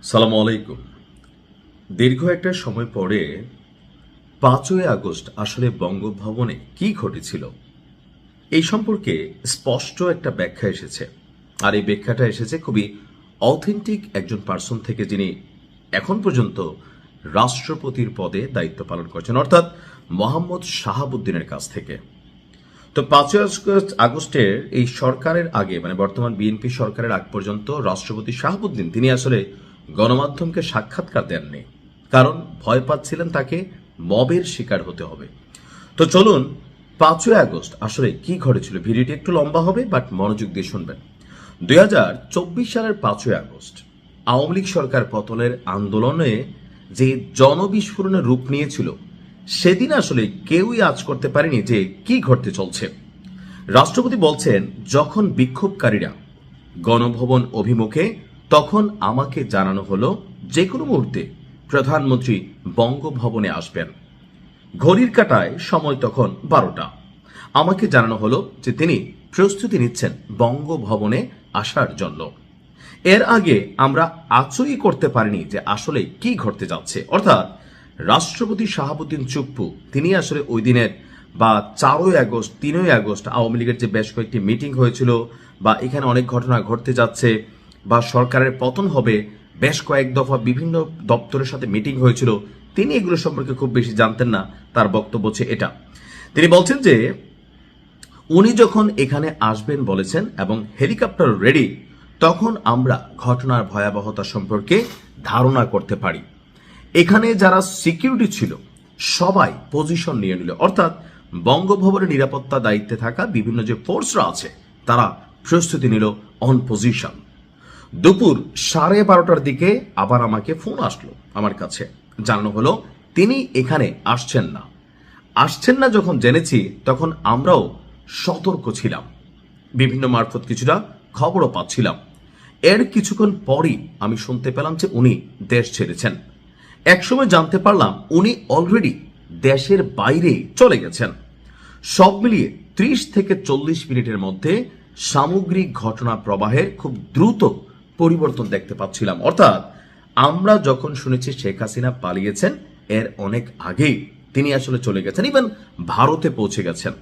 সালামু আলাইকুম। দীর্ঘ একটা সময় পরে ৫ই আগস্ট আসলে বঙ্গভবনে কি ঘটেছিল এই সম্পর্কে স্পষ্ট একটা ব্যাখ্যা এসেছে। আর এই ব্যাখ্যাটা এসেছে খুবই অথেন্টিক একজন পার্সন থেকে, যিনি এখন পর্যন্ত রাষ্ট্রপতির পদে দায়িত্ব পালন করছেন, অর্থাৎ মোহাম্মদ শাহাবুদ্দিনের কাছ থেকে। তো ৫ই আগস্টের এই সরকারের আগে, মানে বর্তমান বিএনপি সরকারের আগ পর্যন্ত রাষ্ট্রপতি শাহাবুদ্দিন তিনি আসলে গণমাধ্যমকে সাক্ষাৎকার দেননি, কারণ ভয় পাচ্ছিলেন তাকে মবের শিকার হতে হবে। তো চলুন ৫ই আগস্ট আসলে কি ঘটেছিল। ভিডিওটি একটু লম্বা হবে, বাট মনোযোগ দিয়ে শুনবেন। ২০২৪ সালের ৫ই আগস্ট আওয়ামী লীগ সরকার পতনের আন্দোলনে যে জনবিস্ফোরণের রূপ নিয়েছিল, সেদিন আসলে কেউই আজ করতে পারেনি যে কি ঘটতে চলছে। রাষ্ট্রপতি বলছেন, যখন বিক্ষোভকারীরা গণভবন অভিমুখে, তখন আমাকে জানানো হলো যে কোনো মুহূর্তে প্রধানমন্ত্রী বঙ্গভবনে আসবেন। ঘড়ির কাঁটায় সময় তখন ১২টা। আমাকে জানানো হলো যে তিনি প্রস্তুতি নিচ্ছেন বঙ্গভবনে আসার জন্য। এর আগে আমরা আচই করতে পারিনি যে আসলে কি ঘটতে যাচ্ছে। অর্থাৎ রাষ্ট্রপতি শাহাবুদ্দিন চুপ্পু তিনি আসলে ওই দিনের বা ৪ই আগস্ট ৩ই আগস্ট আওয়ামী লীগের যে বেশ কয়েকটি মিটিং হয়েছিল, বা এখানে অনেক ঘটনা ঘটতে যাচ্ছে, বা সরকারের পতন হবে, বেশ কয়েক দফা বিভিন্ন দপ্তরের সাথে মিটিং হয়েছিল, তিনি এগুলো সম্পর্কে খুব বেশি জানতেন না। তার বক্তব্য হচ্ছে এটা, তিনি বলছেন যে উনি যখন এখানে আসবেন বলেছেন এবং হেলিকপ্টার রেডি, তখন আমরা ঘটনার ভয়াবহতা সম্পর্কে ধারণা করতে পারি। এখানে যারা সিকিউরিটি ছিল সবাই পজিশন নিয়ে নিল, অর্থাৎ বঙ্গভবনের নিরাপত্তা দায়িত্বে থাকা বিভিন্ন যে ফোর্সরা আছে তারা প্রস্তুতি নিল অন পজিশন। দুপুর 12:30টার দিকে আবার আমাকে ফোন আসলো আমার কাছে, জানানো হলো তিনি এখানে আসছেন না। যখন জেনেছি তখন আমরাও সতর্ক ছিলাম, বিভিন্ন মারফত কিছুটা খবরও পাচ্ছিলাম। এর কিছুক্ষণ পরই আমি শুনতে পেলাম যে উনি দেশ ছেড়েছেন। একসময় জানতে পারলাম উনি অলরেডি দেশের বাইরে চলে গেছেন। সব মিলিয়ে 30 থেকে 40 মিনিটের মধ্যে সামগ্রিক ঘটনা প্রবাহের খুব দ্রুত পরিবর্তন দেখতে পাচ্ছিলাম। অর্থাৎ আমরা যখন শুনেছি শেখ হাসিনা পালিয়েছেন, এর অনেক আগেই তিনি আসলে চলে গেছেন, ইভেন ভারতে পৌঁছে গেছেন।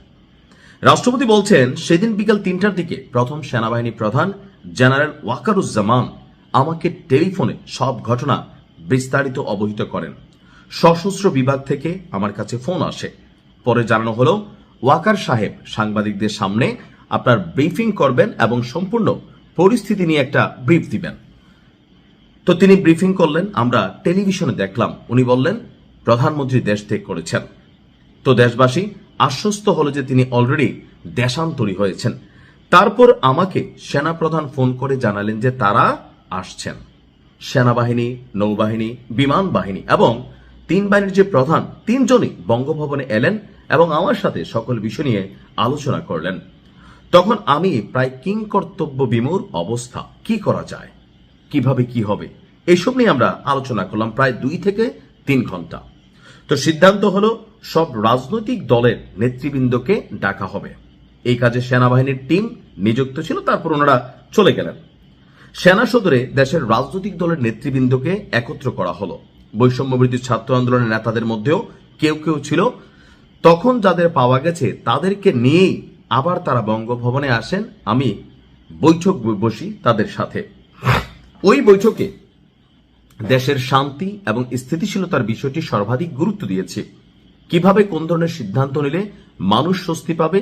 রাষ্ট্রপতি বলছেন, সেদিন বিকাল 3টার দিকে প্রথম সেনাবাহিনী প্রধান জেনারেল ওয়াকারুজ্জামান আমাকে টেলিফোনে সব ঘটনা বিস্তারিত অবহিত করেন। সশস্ত্র বিভাগ থেকে আমার কাছে ফোন আসে। পরে জানানো হলো ওয়াকার সাহেব সাংবাদিকদের সামনে আপনার ব্রিফিং করবেন এবং সম্পূর্ণ পরিস্থিতি নিয়ে একটা ব্রিফ দিবেন। তো তিনি ব্রিফিং করলেন, আমরা টেলিভিশনে দেখলাম। উনি বললেন প্রধানমন্ত্রী দেশ ত্যাগ করেছেন। তো দেশবাসী আশ্বস্ত হলো যে তিনি অলরেডি দেশান্তরী হয়েছেন। তারপর আমাকে সেনাপ্রধান ফোন করে জানালেন যে তারা আসছেন। সেনাবাহিনী, নৌবাহিনী, বিমান বাহিনী এবং 3 বাহিনীর যে প্রধান 3 জনই বঙ্গভবনে এলেন এবং আমার সাথে সকল বিষয় নিয়ে আলোচনা করলেন। তখন আমি প্রায় কিংকর্তব্য বিমূঢ় অবস্থা, কি করা যায়, কিভাবে কি হবে, এসব নিয়ে আমরা আলোচনা করলাম প্রায় 2 থেকে 3 ঘন্টা। তো সিদ্ধান্ত হলো সব রাজনৈতিক দলের নেতৃবৃন্দকে ডাকা হবে। এই কাজে সেনাবাহিনীর টিম নিযুক্ত ছিল, তারপর ওনারা চলে গেলেন। সেনা সদরে দেশের রাজনৈতিক দলের নেতৃবৃন্দকে একত্র করা হলো। বৈষম্যবিরোধী ছাত্র আন্দোলনের নেতাদের মধ্যেও কেউ কেউ ছিল। তখন যাদের পাওয়া গেছে তাদেরকে নিয়েই আবার তারা বঙ্গভবনে আসেন। আমি বৈঠক বসি তাদের সাথে। ওই বৈঠকে দেশের শান্তি এবং স্থিতিশীলতার বিষয়টি সর্বাধিক গুরুত্ব দিয়েছে। কিভাবে কোন ধরনের সিদ্ধান্ত নিলে মানুষ স্বস্তি পাবে,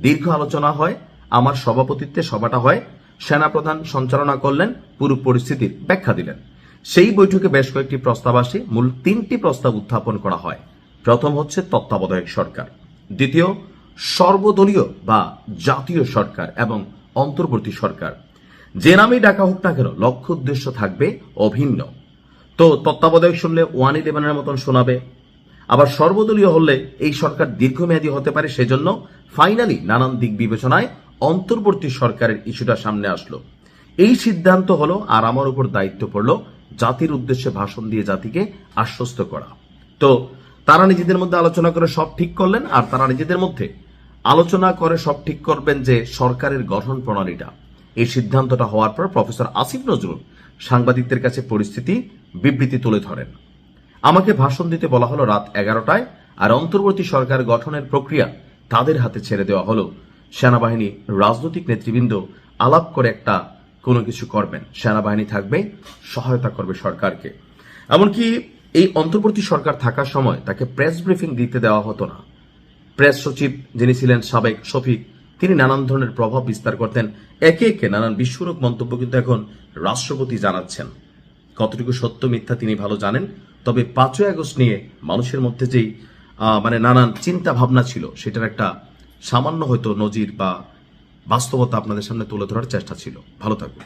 দীর্ঘ আলোচনা হয়। আমার সভাপতিত্বে সভাটা হয়। সেনাপ্রধান সঞ্চালনা করলেন, পুরো পরিস্থিতির ব্যাখ্যা দিলেন। সেই বৈঠকে বেশ কয়েকটি প্রস্তাব আসে। মূল 3টি প্রস্তাব উত্থাপন করা হয়। প্রথম হচ্ছে তত্ত্বাবধায়ক সরকার, দ্বিতীয় সর্বদলীয় বা জাতীয় সরকার এবং অন্তর্বর্তী সরকার। যে নামেই ডাকা হোক না কেন, লক্ষ্য উদ্দেশ্য থাকবে অভিন্ন। তো তত্ত্বাবধায়ক শুনলে 111-এর মতন শোনাবে। আবার সর্বদলীয় হলে এই সরকার দীর্ঘমেয়াদী হতে পারে, সেজন্য ফাইনালি নানান দিক বিবেচনায় অন্তর্বর্তী সরকারের ইস্যুটা সামনে আসলো। এই সিদ্ধান্ত হলো, আর আমার উপর দায়িত্ব পড়লো জাতির উদ্দেশ্যে ভাষণ দিয়ে জাতিকে আশ্বস্ত করা। তো তারা নিজেদের মধ্যে আলোচনা করে সব ঠিক করলেন, আর তারা নিজেদের মধ্যে আলোচনা করে সব ঠিক করবেন যে সরকারের গঠন প্রণালীটা। এই সিদ্ধান্তটা হওয়ার পর প্রফেসর আসিফ নজরুল সাংবাদিকদের কাছে পরিস্থিতি বিবৃতি তুলে ধরেন। আমাকে ভাষণ দিতে বলা হলো রাত 11টায়, আর অন্তর্বর্তী সরকার গঠনের প্রক্রিয়া তাদের হাতে ছেড়ে দেওয়া হলো। সেনাবাহিনী রাজনৈতিক নেতৃবৃন্দ আলাপ করে একটা কোনো কিছু করবেন, সেনাবাহিনী থাকবে, সহায়তা করবে সরকারকে। এমনকি এই অন্তর্বর্তী সরকার থাকার সময় তাকে প্রেস ব্রিফিং দিতে দেওয়া হতো না। প্রেস সচিব যিনি ছিলেন সাবেক শফিক, তিনি নানান ধরনের প্রভাব বিস্তার করতেন। একে একে নানান বিস্ফোরক মন্তব্য কিন্তু এখন রাষ্ট্রপতি জানাচ্ছেন। কতটুকু সত্য মিথ্যা তিনি ভালো জানেন, তবে 5ই আগস্ট নিয়ে মানুষের মধ্যে যেই নানান চিন্তা ভাবনা ছিল, সেটার একটা সামান্য হয়তো নজির বা বাস্তবতা আপনাদের সামনে তুলে ধরার চেষ্টা ছিল। ভালো থাকুন।